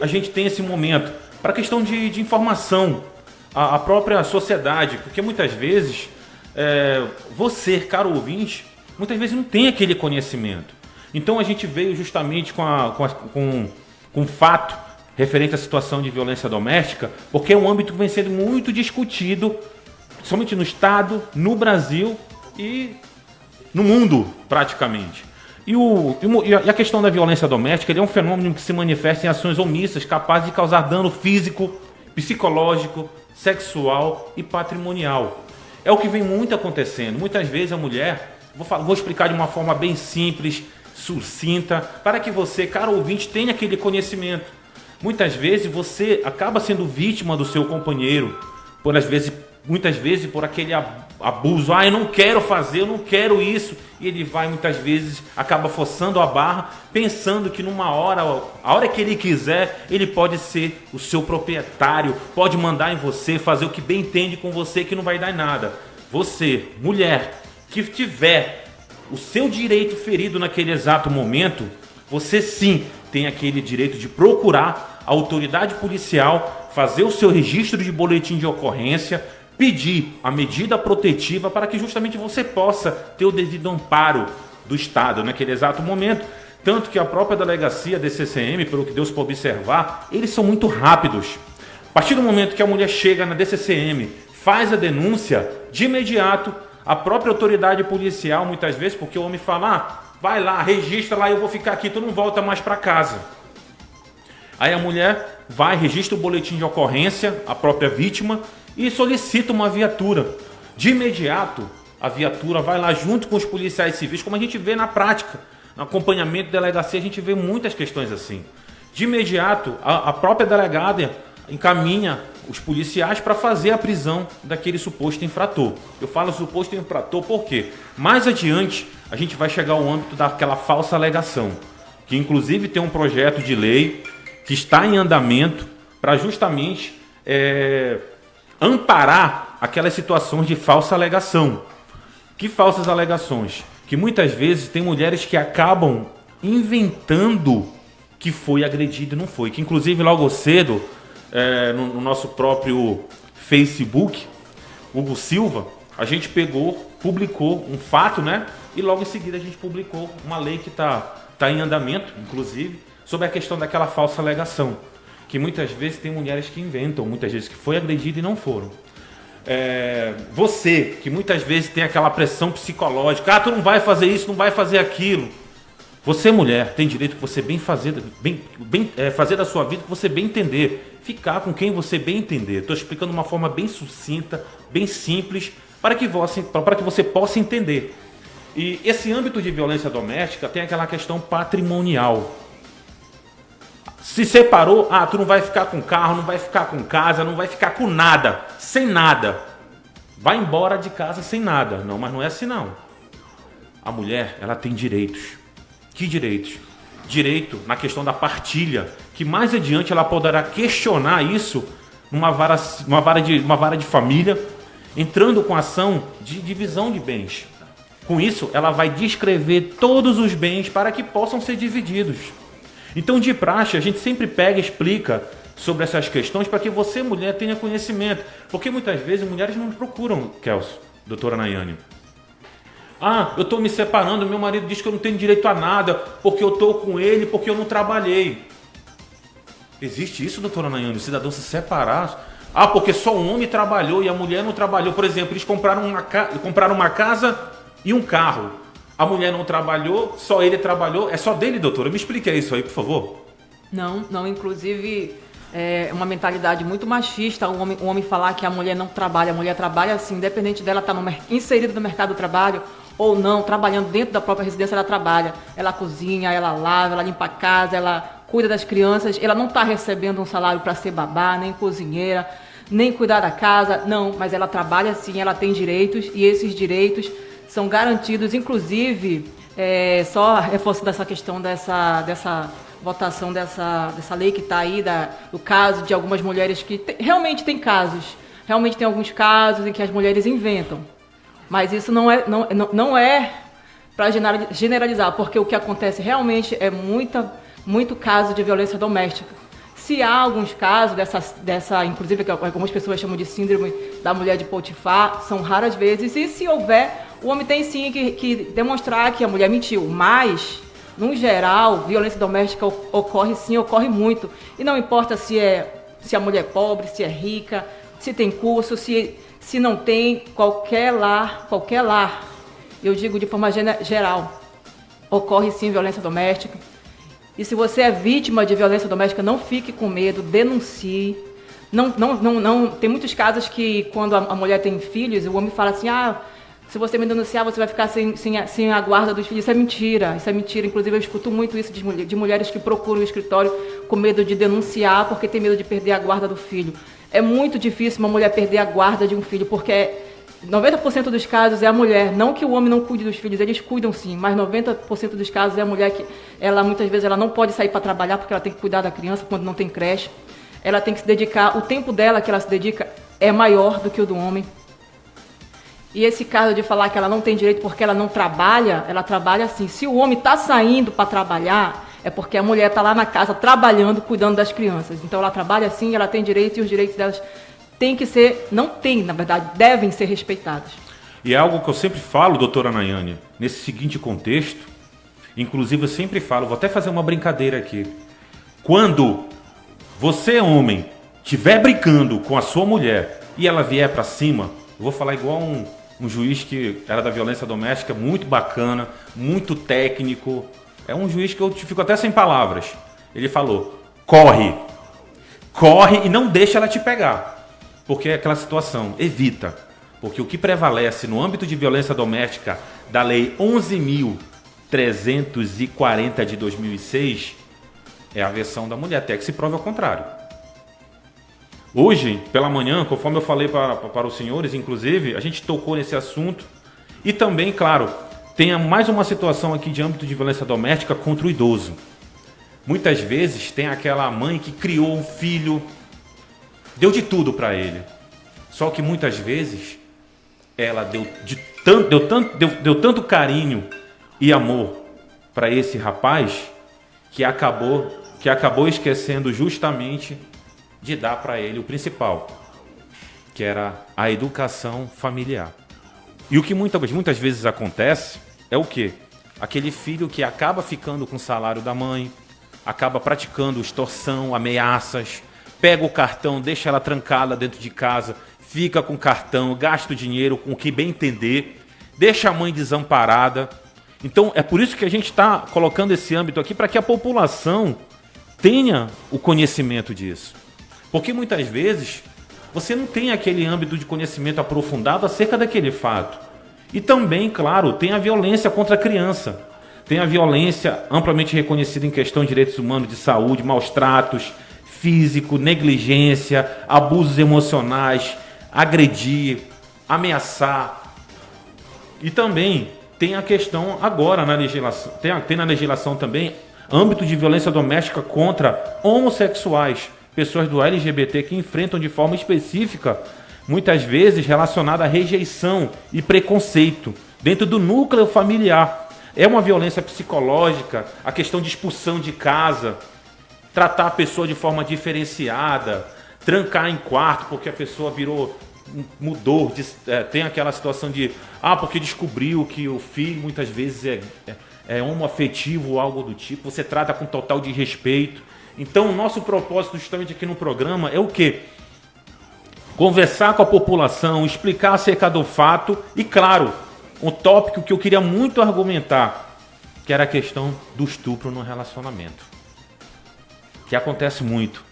A gente tem esse momento para a questão de informação, a própria sociedade, porque muitas vezes você, caro ouvinte, muitas vezes não tem aquele conhecimento. Então a gente veio justamente com um fato referente à situação de violência doméstica, porque é um âmbito que vem sendo muito discutido, somente no Estado, no Brasil e no mundo, praticamente. E a questão da violência doméstica ele é um fenômeno que se manifesta em ações omissas capazes de causar dano físico, psicológico, sexual e patrimonial. É o que vem muito acontecendo. Muitas vezes a mulher, vou explicar de uma forma bem simples, sucinta, para que você, caro ouvinte, tenha aquele conhecimento. Muitas vezes você acaba sendo vítima do seu companheiro, muitas vezes por aquele abuso. Eu não quero fazer, eu não quero isso. E ele vai, muitas vezes, acaba forçando a barra, pensando que numa hora, a hora que ele quiser, ele pode ser o seu proprietário, pode mandar em você, fazer o que bem entende com você, que não vai dar em nada. Você, mulher, que tiver o seu direito ferido naquele exato momento, você sim tem aquele direito de procurar a autoridade policial, fazer o seu registro de boletim de ocorrência, pedir a medida protetiva para que justamente você possa ter o devido amparo do Estado naquele exato momento. Tanto que a própria delegacia DCCM, pelo que deu para observar, eles são muito rápidos. A partir do momento que a mulher chega na DCCM, faz a denúncia, de imediato, a própria autoridade policial, muitas vezes, porque o homem fala, vai lá, registra lá, eu vou ficar aqui, tu não volta mais para casa. Aí a mulher vai, registra o boletim de ocorrência, a própria vítima, e solicita uma viatura. De imediato, a viatura vai lá junto com os policiais civis, como a gente vê na prática. No acompanhamento da delegacia, a gente vê muitas questões assim. De imediato, a própria delegada encaminha os policiais para fazer a prisão daquele suposto infrator. Eu falo suposto infrator porque mais adiante a gente vai chegar ao âmbito daquela falsa alegação, que inclusive tem um projeto de lei que está em andamento para justamente amparar aquelas situações de falsa alegação. Que falsas alegações? Que muitas vezes tem mulheres que acabam inventando que foi agredido e não foi. Que inclusive logo cedo, no nosso próprio Facebook, Hugo Silva, a gente publicou um fato, né? E logo em seguida a gente publicou uma lei que tá em andamento, inclusive, sobre a questão daquela falsa alegação. Que muitas vezes tem mulheres que inventam, muitas vezes que foi agredido e não foram. Você, que muitas vezes tem aquela pressão psicológica, tu não vai fazer isso, não vai fazer aquilo. Você, mulher, tem direito que você fazer da sua vida que você bem entender. Ficar com quem você bem entender. Estou explicando de uma forma bem sucinta, bem simples, para que você possa entender. E esse âmbito de violência doméstica tem aquela questão patrimonial. Se separou, tu não vai ficar com carro, não vai ficar com casa, não vai ficar com nada, sem nada. Vai embora de casa sem nada. Não, mas não é assim não. A mulher, ela tem direitos. Que direitos? Direito na questão da partilha, que mais adiante ela poderá questionar isso numa vara de família, entrando com ação de divisão de bens. Com isso, ela vai descrever todos os bens para que possam ser divididos. Então, de praxe, a gente sempre pega e explica sobre essas questões para que você, mulher, tenha conhecimento. Porque muitas vezes mulheres não procuram, Kelso, doutora Nayane. Eu estou me separando, meu marido diz que eu não tenho direito a nada, porque eu estou com ele, porque eu não trabalhei. Existe isso, doutora Nayane, o cidadão se separar? Porque só um homem trabalhou e a mulher não trabalhou. Por exemplo, eles compraram uma casa e um carro. A mulher não trabalhou, só ele trabalhou. É só dele, doutora? Me explique isso aí, por favor. Não, inclusive é uma mentalidade muito machista o homem falar que a mulher não trabalha. A mulher trabalha assim, independente dela estar inserida no mercado do trabalho ou não, trabalhando dentro da própria residência, ela trabalha. Ela cozinha, ela lava, ela limpa a casa, ela cuida das crianças. Ela não está recebendo um salário para ser babá, nem cozinheira, nem cuidar da casa. Não, mas ela trabalha sim, ela tem direitos e esses direitos são garantidos, inclusive, só reforçando essa questão dessa votação dessa lei que está aí, do caso de algumas mulheres que realmente tem alguns casos em que as mulheres inventam. Mas isso não é para generalizar, porque o que acontece realmente é muito caso de violência doméstica. Se há alguns casos dessa, inclusive que algumas pessoas chamam de síndrome da mulher de Potifar, são raras vezes, e se houver, o homem tem sim que demonstrar que a mulher mentiu, mas, no geral, violência doméstica ocorre sim, ocorre muito, e não importa se a mulher é pobre, se é rica, se tem curso, se não tem, qualquer lar, eu digo de forma geral, ocorre sim violência doméstica. E se você é vítima de violência doméstica, não fique com medo, denuncie. Não, tem muitos casos que quando a mulher tem filhos, o homem fala assim, se você me denunciar, você vai ficar sem a guarda dos filhos. Isso é mentira. Inclusive, eu escuto muito isso de mulheres que procuram o escritório com medo de denunciar porque tem medo de perder a guarda do filho. É muito difícil uma mulher perder a guarda de um filho, porque 90% dos casos é a mulher, não que o homem não cuide dos filhos, eles cuidam sim, mas 90% dos casos é a mulher que, muitas vezes, ela não pode sair para trabalhar porque ela tem que cuidar da criança quando não tem creche. Ela tem que se dedicar, o tempo dela que ela se dedica é maior do que o do homem. E esse caso de falar que ela não tem direito porque ela não trabalha, ela trabalha sim. Se o homem está saindo para trabalhar, é porque a mulher está lá na casa trabalhando, cuidando das crianças. Então ela trabalha sim, ela tem direito e os direitos delas na verdade, devem ser respeitados. E é algo que eu sempre falo, doutora Nayane, nesse seguinte contexto, inclusive eu sempre falo, vou até fazer uma brincadeira aqui. Quando você, homem, estiver brincando com a sua mulher e ela vier para cima, eu vou falar igual um juiz que era da violência doméstica, muito bacana, muito técnico, é um juiz que eu fico até sem palavras. Ele falou, corre e não deixa ela te pegar. Porque é aquela situação, evita. Porque o que prevalece no âmbito de violência doméstica da Lei 11.340 de 2006 é a versão da mulher, até que se prove ao contrário. Hoje, pela manhã, conforme eu falei para os senhores, inclusive, a gente tocou nesse assunto. E também, claro, tem mais uma situação aqui de âmbito de violência doméstica contra o idoso. Muitas vezes tem aquela mãe que criou um filho, deu de tudo para ele. Só que muitas vezes ela deu tanto carinho e amor para esse rapaz que acabou esquecendo justamente de dar para ele o principal, que era a educação familiar. E o que muitas vezes acontece é o quê? Aquele filho que acaba ficando com o salário da mãe, acaba praticando extorsão, ameaças, pega o cartão, deixa ela trancada dentro de casa, fica com o cartão, gasta o dinheiro com o que bem entender, deixa a mãe desamparada. Então é por isso que a gente está colocando esse âmbito aqui, para que a população tenha o conhecimento disso. Porque muitas vezes você não tem aquele âmbito de conhecimento aprofundado acerca daquele fato. E também, claro, tem a violência contra a criança. Tem a violência amplamente reconhecida em questão de direitos humanos, de saúde, maus tratos, físico, negligência, abusos emocionais, agredir, ameaçar. E também tem a questão agora na legislação, tem na legislação também âmbito de violência doméstica contra homossexuais, pessoas do LGBT que enfrentam de forma específica, muitas vezes relacionada à rejeição e preconceito dentro do núcleo familiar. É uma violência psicológica, a questão de expulsão de casa, tratar a pessoa de forma diferenciada, trancar em quarto porque a pessoa mudou, tem aquela situação de, porque descobriu que o filho muitas vezes é homoafetivo ou algo do tipo, você trata com total desrespeito. Então o nosso propósito justamente aqui no programa é o quê? Conversar com a população, explicar acerca do fato e, claro, um tópico que eu queria muito argumentar, que era a questão do estupro no relacionamento. Que acontece muito.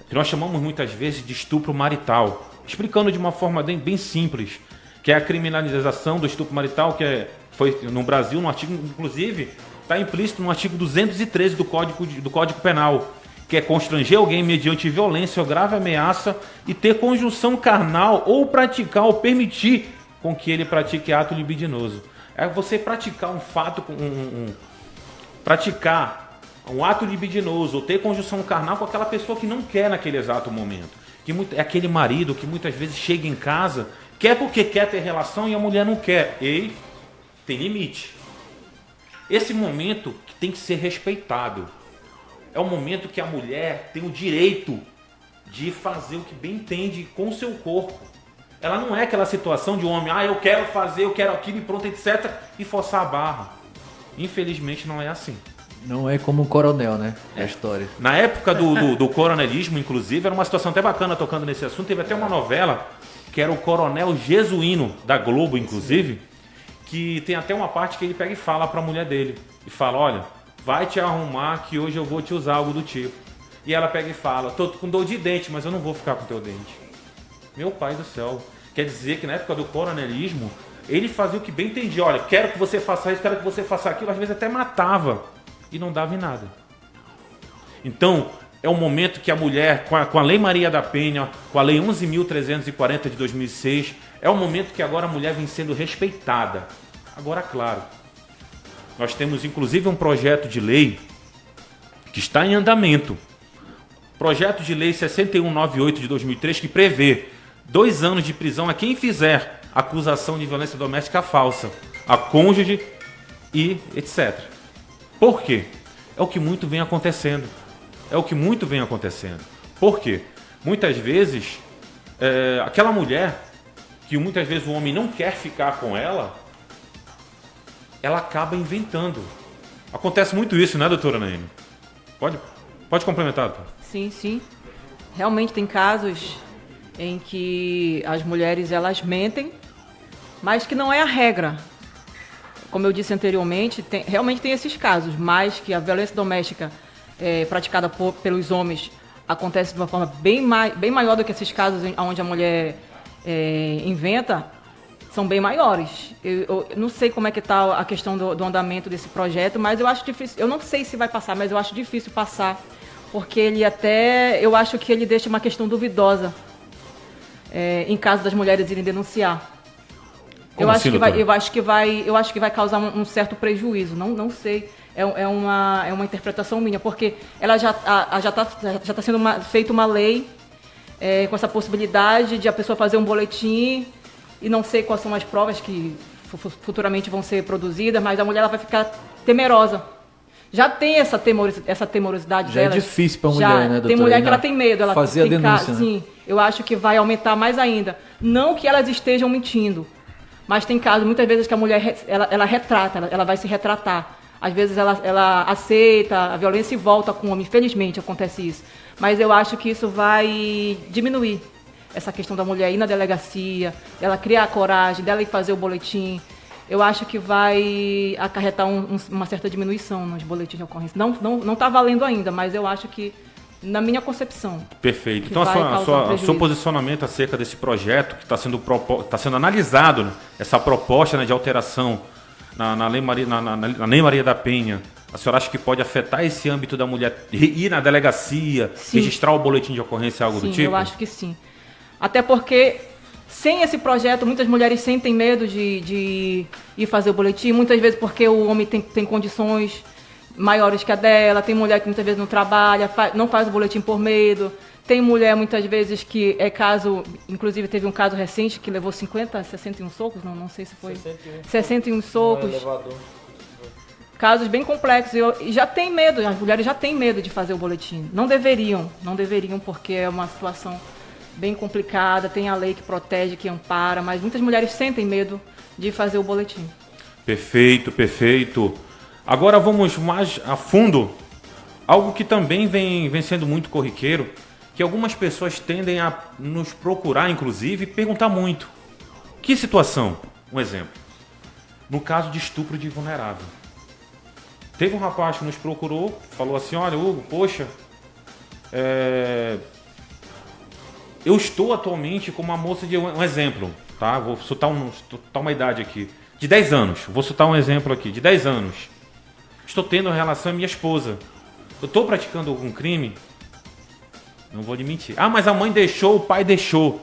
Que nós chamamos muitas vezes de estupro marital. Explicando de uma forma bem simples, que é a criminalização do estupro marital, que foi no Brasil, no artigo, inclusive, está implícito no artigo 213 do Código Penal, que é constranger alguém mediante violência ou grave ameaça e ter conjunção carnal ou praticar ou permitir com que ele pratique ato libidinoso. É você praticar um fato, praticar um ato libidinoso ou ter conjunção carnal com aquela pessoa que não quer naquele exato momento. É aquele marido que muitas vezes chega em casa, quer porque quer ter relação e a mulher não quer. E tem limite. Esse momento tem que ser respeitado. É o momento que a mulher tem o direito de fazer o que bem entende com o seu corpo. Ela não é aquela situação de um homem, eu quero fazer, eu quero aquilo e pronto, etc. e forçar a barra. Infelizmente não é assim. Não é como o coronel, né? É a história. Na época do coronelismo, inclusive, era uma situação até bacana tocando nesse assunto. Teve até uma novela que era o Coronel Jesuíno, da Globo, inclusive, que tem até uma parte que ele pega e fala para a mulher dele. E fala, olha, vai te arrumar que hoje eu vou te usar algo do tipo. E ela pega e fala, tô com dor de dente, mas eu não vou ficar com teu dente. Meu pai do céu. Quer dizer que na época do coronelismo, ele fazia o que bem entendia. Olha, quero que você faça isso, quero que você faça aquilo. Às vezes até matava. E não dava em nada. Então, é o momento que a mulher, com a Lei Maria da Penha, com a Lei 11.340 de 2006, é o momento que agora a mulher vem sendo respeitada. Agora, claro, nós temos inclusive um projeto de lei que está em andamento. Projeto de Lei 6198 de 2003, que prevê 2 anos de prisão a quem fizer acusação de violência doméstica falsa, a cônjuge e etc. Por quê? É o que muito vem acontecendo. Por quê? Muitas vezes, aquela mulher, que muitas vezes o homem não quer ficar com ela, ela acaba inventando. Acontece muito isso, né, doutora Naime? Pode complementar, doutora. Sim. Realmente tem casos em que as mulheres elas mentem, mas que não é a regra. Como eu disse anteriormente, realmente tem esses casos, mas que a violência doméstica praticada pelos homens acontece de uma forma bem maior do que esses casos onde a mulher inventa, são bem maiores. Eu não sei como é que está a questão do andamento desse projeto, mas eu acho difícil. Eu não sei se vai passar, mas eu acho difícil passar, porque eu acho que ele deixa uma questão duvidosa em caso das mulheres irem denunciar. Eu acho que vai causar um certo prejuízo. Não sei. É uma interpretação minha, porque ela já está sendo feita uma lei com essa possibilidade de a pessoa fazer um boletim e não sei quais são as provas que futuramente vão ser produzidas, mas a mulher ela vai ficar temerosa. Já tem essa temerosidade já dela. É difícil para a mulher, né, doutora? Tem mulher que ela tem medo. Ela fazer a denúncia, né? Sim, eu acho que vai aumentar mais ainda. Não que elas estejam mentindo, mas tem casos, muitas vezes, que a mulher ela retrata, ela vai se retratar. Às vezes ela aceita a violência e volta com o homem. Infelizmente acontece isso. Mas eu acho que isso vai diminuir essa questão da mulher ir na delegacia, dela criar a coragem, dela ir fazer o boletim. Eu acho que vai acarretar uma certa diminuição nos boletins de ocorrência. Não está valendo ainda, mas eu acho que, na minha concepção... Perfeito. Então, seu posicionamento acerca desse projeto que está sendo analisado, né, essa proposta, né, de alteração na Lei Maria da Penha, a senhora acha que pode afetar esse âmbito da mulher ir na delegacia, sim, registrar o boletim de ocorrência, algo do tipo? Sim, eu acho que sim. Até porque... Sem esse projeto, muitas mulheres sentem medo de ir fazer o boletim, muitas vezes porque o homem tem condições maiores que a dela, tem mulher que muitas vezes não trabalha, não faz o boletim por medo, tem mulher muitas vezes que inclusive teve um caso recente que levou 61 socos, não sei se foi... 61 socos. Casos bem complexos, e já tem medo, as mulheres já têm medo de fazer o boletim. Não deveriam porque é uma situação... bem complicada, tem a lei que protege, que ampara, mas muitas mulheres sentem medo de fazer o boletim. Perfeito. Agora vamos mais a fundo. Algo que também vem sendo muito corriqueiro, que algumas pessoas tendem a nos procurar, inclusive, e perguntar muito. Que situação? Um exemplo. No caso de estupro de vulnerável. Teve um rapaz que nos procurou, falou assim, olha, Hugo, poxa, eu estou atualmente com uma moça de um exemplo, tá? Vou citar uma idade aqui. De 10 anos. Vou citar um exemplo aqui. De 10 anos. Estou tendo relação com minha esposa. Eu estou praticando algum crime? Não vou lhe mentir. Ah, mas a mãe deixou, o pai deixou.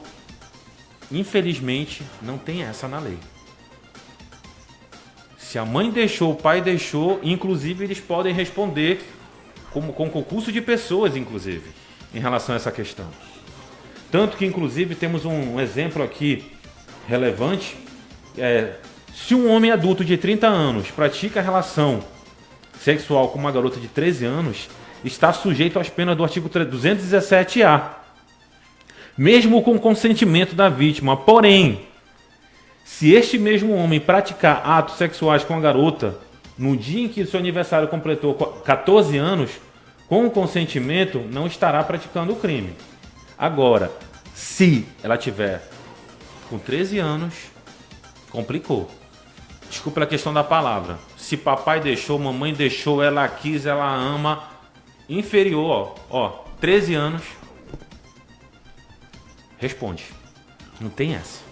Infelizmente, não tem essa na lei. Se a mãe deixou, o pai deixou, inclusive eles podem responder com concurso de pessoas, inclusive, em relação a essa questão. Tanto que, inclusive, temos um exemplo aqui relevante. Se um homem adulto de 30 anos pratica relação sexual com uma garota de 13 anos, está sujeito às penas do artigo 217-A, mesmo com consentimento da vítima. Porém, se este mesmo homem praticar atos sexuais com a garota no dia em que seu aniversário completou 14 anos, com o consentimento, não estará praticando o crime. Agora, se ela tiver com 13 anos, complicou. Desculpa a questão da palavra. Se papai deixou, mamãe deixou, ela quis, ela ama, inferior, 13 anos, responde. Não tem essa.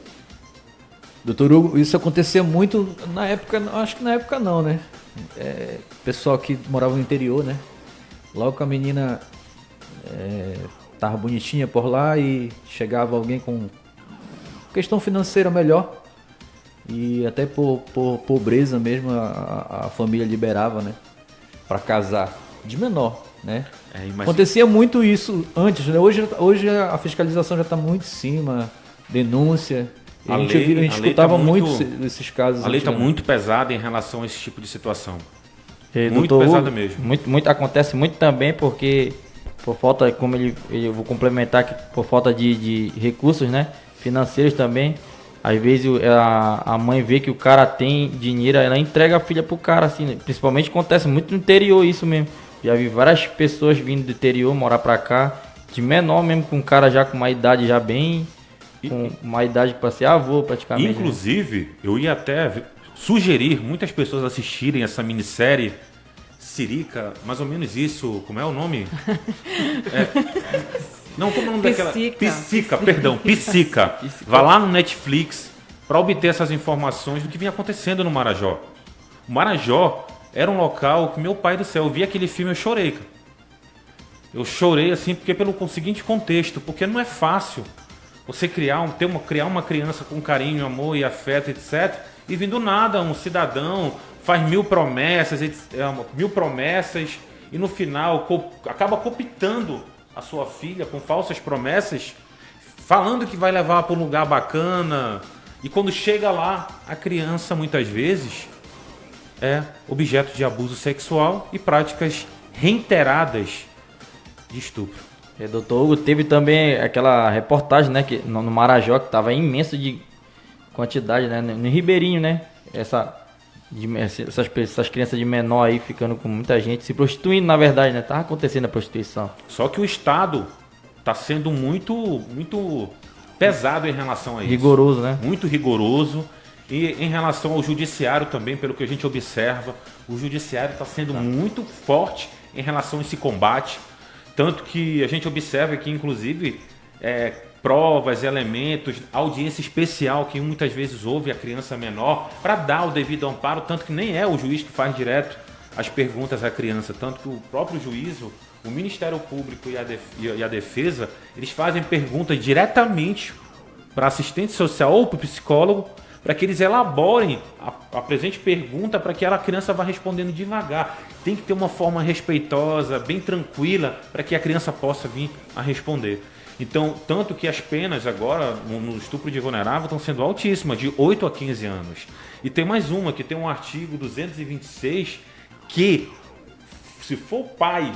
Doutor Hugo, isso acontecia muito na época, acho que na época não, né? Pessoal que morava no interior, né? Logo que a menina tava bonitinha por lá e chegava alguém com questão financeira melhor e até por pobreza mesmo a família liberava, né? Para casar de menor, né? Acontecia muito isso antes, né? Hoje a fiscalização já está muito em cima, denúncia. A gente escutava muito esses casos. A lei está muito pesada em relação a esse tipo de situação. Muito pesada mesmo. Muito, acontece muito também porque, por falta, como eu vou complementar aqui, por falta de recursos, né, financeiros também, às vezes a mãe vê que o cara tem dinheiro, ela entrega a filha pro cara, assim, né? Principalmente acontece muito no interior isso mesmo. Já vi várias pessoas vindo do interior morar pra cá, de menor mesmo, com um cara já com uma idade já bem... com uma idade para ser avô praticamente. Inclusive, eu ia até sugerir muitas pessoas assistirem essa minissérie Sirica, mais ou menos isso, como é o nome? Não, como é o nome daquela? Psica. Vá lá no Netflix para obter essas informações do que vinha acontecendo no Marajó. O Marajó era um local que, meu pai do céu, eu vi aquele filme e eu chorei, cara. Eu chorei assim porque pelo seguinte contexto, porque não é fácil você criar uma criança com carinho, amor e afeto, etc. E vindo nada, um cidadão faz mil promessas e no final acaba cooptando a sua filha com falsas promessas, falando que vai levar para um lugar bacana. E quando chega lá, a criança muitas vezes é objeto de abuso sexual e práticas reiteradas de estupro. Doutor Hugo, teve também aquela reportagem, né, que no Marajó, que estava imenso de quantidade, né, no Ribeirinho, né, essas crianças de menor aí ficando com muita gente, se prostituindo, na verdade, né, tava acontecendo a prostituição. Só que o Estado está sendo muito pesado em relação a isso. Rigoroso, né? Muito rigoroso. E em relação ao judiciário também, pelo que a gente observa, o judiciário está sendo muito forte em relação a esse combate. Tanto que a gente observa que, inclusive, provas, elementos, audiência especial que muitas vezes houve a criança menor para dar o devido amparo, tanto que nem é o juiz que faz direto as perguntas à criança, tanto que o próprio juízo, o Ministério Público e a Defesa, eles fazem perguntas diretamente para assistente social ou para o psicólogo, para que eles elaborem a presente pergunta para que a criança vá respondendo devagar. Tem que ter uma forma respeitosa, bem tranquila, para que a criança possa vir a responder. Então, tanto que as penas agora, no estupro de vulnerável, estão sendo altíssimas, de 8 a 15 anos. E tem mais uma, que tem um artigo 226, que, se for pai,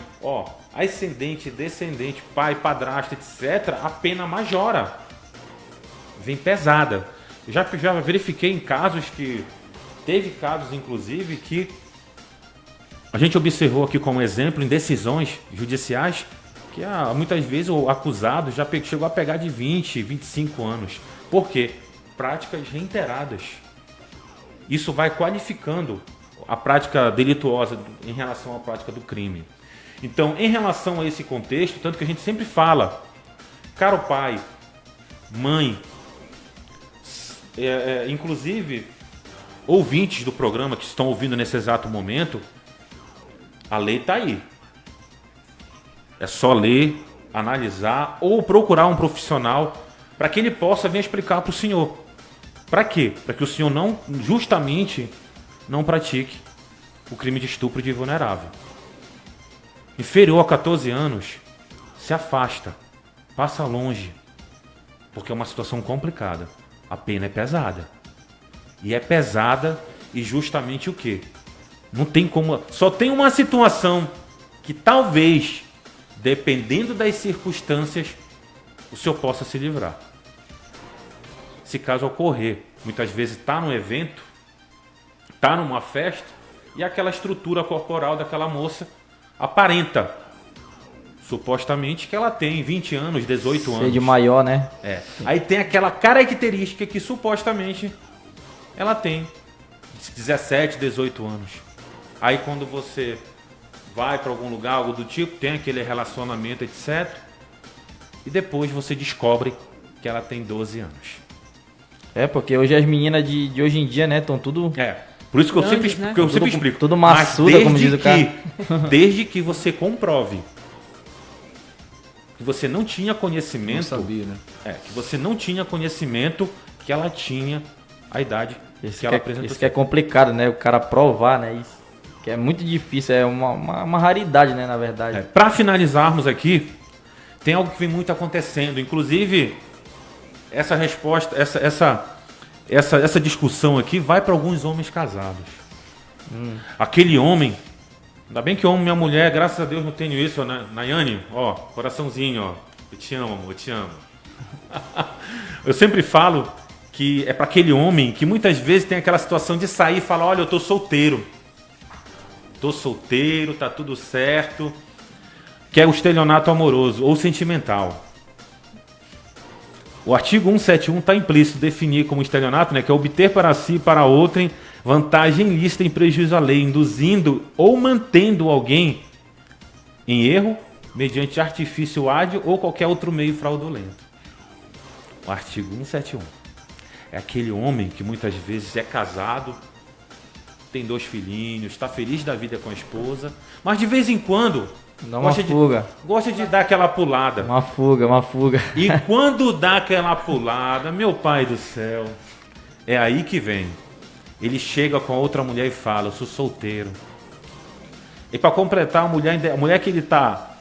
ascendente, descendente, pai, padrasto, etc., a pena majora. Vem pesada. Eu já verifiquei em casos que... Teve casos, inclusive, que a gente observou aqui como exemplo em decisões judiciais que muitas vezes o acusado já chegou a pegar de 20, 25 anos. Por quê? Práticas reiteradas. Isso vai qualificando a prática delituosa em relação à prática do crime. Então, em relação a esse contexto, tanto que a gente sempre fala, caro pai, mãe, inclusive ouvintes do programa que estão ouvindo nesse exato momento, a lei está aí. É só ler, analisar ou procurar um profissional para que ele possa vir explicar para o senhor. Para quê? Para que o senhor justamente não pratique o crime de estupro de vulnerável. Inferior a 14 anos, se afasta, passa longe, porque é uma situação complicada. A pena é pesada. E é pesada e justamente o quê? Não tem como... Só tem uma situação que talvez, dependendo das circunstâncias, o senhor possa se livrar. Se caso ocorrer, muitas vezes está num evento, está numa festa, e aquela estrutura corporal daquela moça aparenta, supostamente, que ela tem 20 anos, 18 anos. Ser de maior, né? Aí tem aquela característica que supostamente ela tem 17, 18 anos. Aí quando você vai para algum lugar, algo do tipo, tem aquele relacionamento, etc. E depois você descobre que ela tem 12 anos. Porque hoje as meninas de hoje em dia, né, estão tudo... Por isso que eu Grandes, sempre, né? que eu sempre explico. Tudo maçuda, Mas como diz o cara. desde que você comprove que você não tinha conhecimento... Não sabia, né? que você não tinha conhecimento que ela tinha a idade que ela apresentou. Isso que é complicado, né? O cara provar, né? Isso que é muito difícil, é uma raridade, né, na verdade. Para finalizarmos aqui, tem algo que vem muito acontecendo. Inclusive, essa resposta, essa discussão aqui vai para alguns homens casados. Aquele homem, ainda bem que eu amo minha mulher, graças a Deus não tenho isso, né? Nayane, ó, coraçãozinho, ó. Eu te amo, amor, eu te amo. Eu sempre falo que é para aquele homem que muitas vezes tem aquela situação de sair e falar, olha, eu tô solteiro, tá tudo certo, que é o estelionato amoroso ou sentimental. O artigo 171 está implícito definir como estelionato, né, que é obter para si e para outrem vantagem ilícita em prejuízo à lei, induzindo ou mantendo alguém em erro mediante artifício hábil ou qualquer outro meio fraudulento. O artigo 171 é aquele homem que muitas vezes é casado, tem 2 filhinhos, está feliz da vida com a esposa, mas de vez em quando gosta de dar aquela pulada. Uma fuga. E quando dá aquela pulada, meu pai do céu, é aí que vem. Ele chega com a outra mulher e fala, eu sou solteiro. E para completar, a mulher que ele está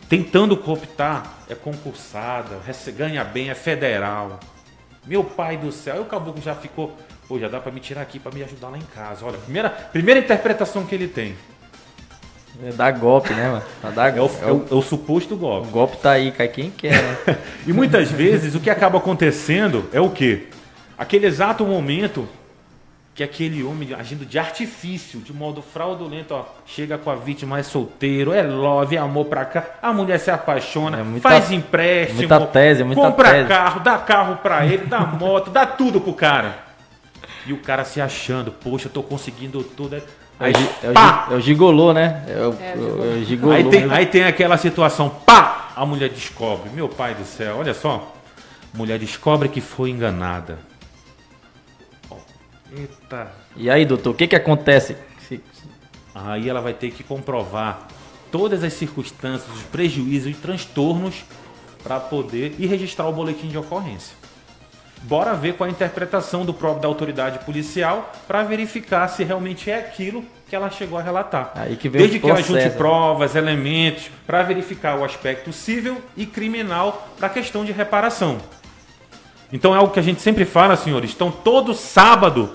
tentando cooptar é concursada, ganha bem, é federal. Meu pai do céu, aí o caboclo já ficou, pô, já dá para me tirar aqui para me ajudar lá em casa. Olha, primeira interpretação que ele tem. É dar golpe, né, mano? É o suposto golpe. O golpe tá aí, cai quem quer, né? E muitas vezes o que acaba acontecendo é o quê? Aquele exato momento que aquele homem agindo de artifício, de modo fraudulento, ó, chega com a vítima, é solteiro, é love, é amor pra cá, a mulher se apaixona, faz empréstimo, muita tese, compra carro, dá carro pra ele, dá moto, dá tudo pro cara. E o cara se achando, poxa, eu tô conseguindo tudo. Aí, é o gigolô, né? É o gigolô. Aí tem aquela situação, pá! A mulher descobre, meu pai do céu, olha só. A mulher descobre que foi enganada. Eita. E aí, doutor, o que acontece? Aí ela vai ter que comprovar todas as circunstâncias, os prejuízos e transtornos para poder ir registrar o boletim de ocorrência. Bora ver com a interpretação do próprio da autoridade policial para verificar se realmente é aquilo que ela chegou a relatar. Aí que vem Desde o que ela processo, junte provas, elementos, para verificar o aspecto civil e criminal para a questão de reparação. Então é algo que a gente sempre fala, senhores. Então todo sábado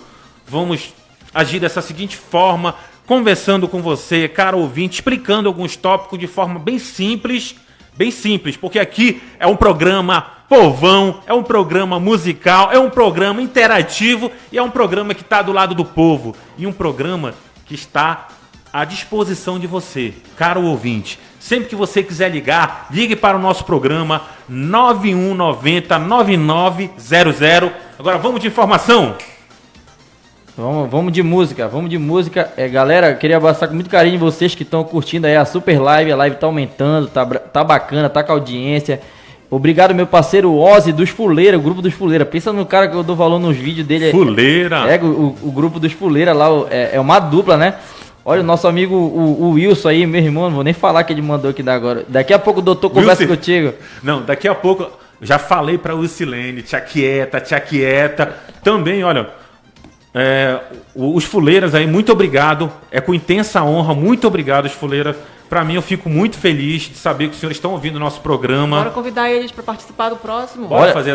vamos agir dessa seguinte forma, conversando com você, caro ouvinte, explicando alguns tópicos de forma bem simples, porque aqui é um programa povão, é um programa musical, é um programa interativo e é um programa que está do lado do povo e um programa que está à disposição de você, caro ouvinte. Sempre que você quiser ligar, ligue para o nosso programa 9190 9900. Agora vamos de informação. Vamos de música. Galera, queria abraçar com muito carinho vocês que estão curtindo aí a super live. A live tá aumentando, tá bacana, tá com audiência. Obrigado, meu parceiro Ozzy dos Fuleira, o grupo dos Fuleira. Pensa no cara que eu dou valor nos vídeos dele. Fuleira! O grupo dos Fuleira lá, é uma dupla, né? Olha, o nosso amigo o Wilson aí, meu irmão, não vou nem falar que ele mandou aqui da agora. Daqui a pouco o doutor conversa contigo. Não, daqui a pouco, já falei pra Lucilene, tia quieta. Também, olha, os Fuleiras aí, muito obrigado. É com intensa honra, muito obrigado, os Fuleiras. Pra mim, eu fico muito feliz de saber que os senhores estão ouvindo o nosso programa. Bora convidar eles para participar do próximo. Bora fazer